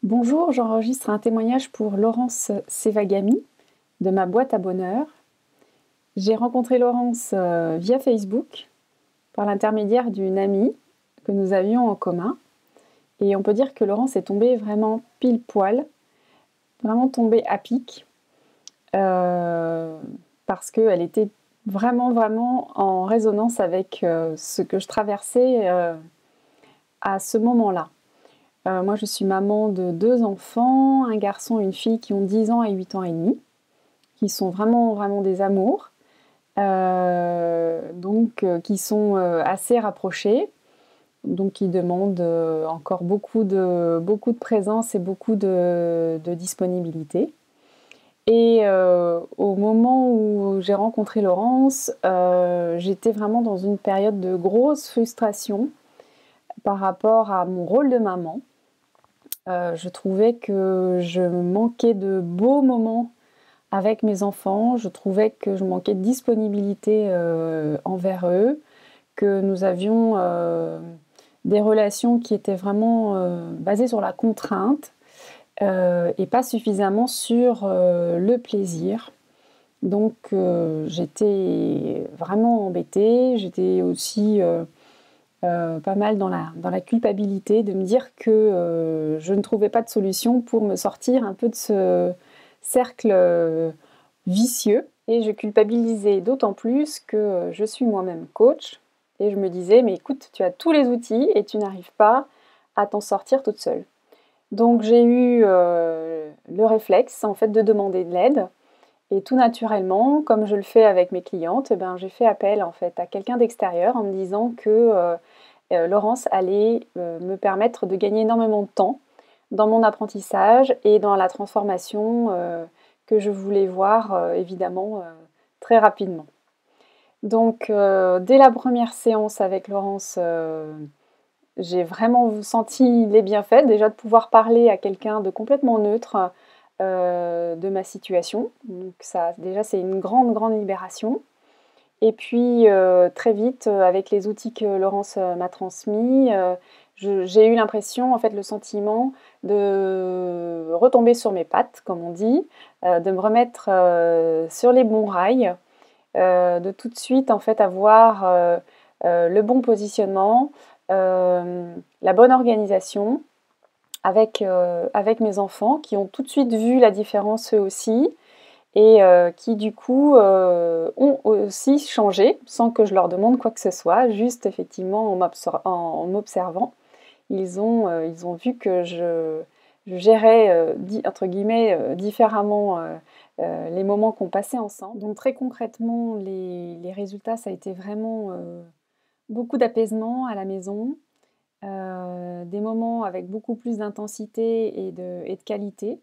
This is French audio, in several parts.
Bonjour, j'enregistre un témoignage pour Laurence Sevagami de ma boîte à bonheur. J'ai rencontré Laurence via Facebook par l'intermédiaire d'une amie que nous avions en commun. Et on peut dire que Laurence est tombée vraiment pile poil, vraiment tombée à pic, euh, parce qu'elle était vraiment en résonance avec ce que je traversais à ce moment-là. Moi, je suis maman de 2 enfants, un garçon et une fille qui ont 10 ans et 8 ans et demi, qui sont vraiment des amours, qui sont assez rapprochés, donc qui demandent encore beaucoup de présence et beaucoup de disponibilité. Et au moment où j'ai rencontré Laurence, j'étais vraiment dans une période de grosse frustration par rapport à mon rôle de maman. Je trouvais que je manquais de beaux moments avec mes enfants, je trouvais que je manquais de disponibilité envers eux, que nous avions des relations qui étaient vraiment basées sur la contrainte et pas suffisamment sur le plaisir. Donc j'étais vraiment embêtée, j'étais aussi pas mal dans la culpabilité de me dire que je ne trouvais pas de solution pour me sortir un peu de ce cercle vicieux. Et je culpabilisais d'autant plus que je suis moi-même coach. Et je me disais, mais écoute, tu as tous les outils et tu n'arrives pas à t'en sortir toute seule. Donc j'ai eu le réflexe en fait de demander de l'aide. Et tout naturellement, comme je le fais avec mes clientes, eh ben, j'ai fait appel en fait à quelqu'un d'extérieur en me disant que Laurence allait me permettre de gagner énormément de temps dans mon apprentissage et dans la transformation que je voulais voir évidemment très rapidement. Donc dès la première séance avec Laurence, j'ai vraiment senti les bienfaits déjà de pouvoir parler à quelqu'un de complètement neutre de ma situation. Donc ça déjà c'est une grande libération. Et puis très vite, avec les outils que Laurence m'a transmis, j'ai eu l'impression, en fait, le sentiment de retomber sur mes pattes, comme on dit, de me remettre sur les bons rails, de tout de suite, en fait, avoir le bon positionnement, la bonne organisation avec mes enfants qui ont tout de suite vu la différence eux aussi et qui du coup ont aussi changé sans que je leur demande quoi que ce soit, juste effectivement en m'observant. Ils ont vu que je gérais entre guillemets différemment les moments qu'on passait ensemble. Donc très concrètement, les résultats, ça a été vraiment beaucoup d'apaisement à la maison, des moments avec beaucoup plus d'intensité et de qualité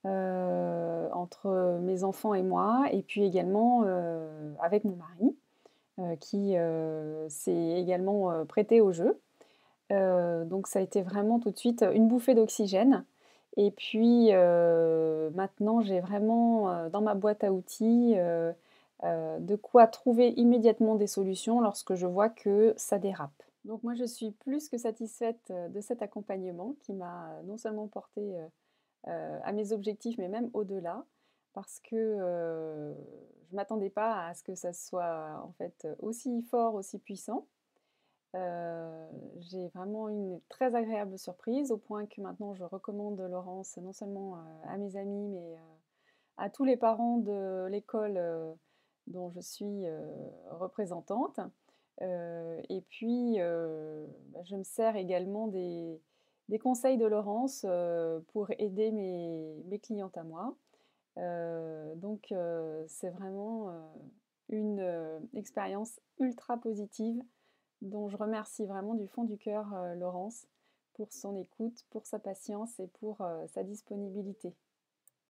entre mes enfants et moi, et puis également avec mon mari, qui s'est également prêté au jeu. Donc ça a été vraiment tout de suite une bouffée d'oxygène. Et puis maintenant, j'ai vraiment dans ma boîte à outils de quoi trouver immédiatement des solutions lorsque je vois que ça dérape. Donc moi, je suis plus que satisfaite de cet accompagnement qui m'a non seulement porté à mes objectifs, mais même au-delà, parce que je ne m'attendais pas à ce que ça soit en fait aussi fort, aussi puissant. J'ai vraiment une très agréable surprise, au point que maintenant je recommande Laurence non seulement à mes amis, mais à tous les parents de l'école dont je suis représentante. Et puis, je me sers également des conseils de Laurence pour aider mes clientes à moi. C'est vraiment une expérience ultra positive dont je remercie vraiment du fond du cœur Laurence pour son écoute, pour sa patience et pour sa disponibilité.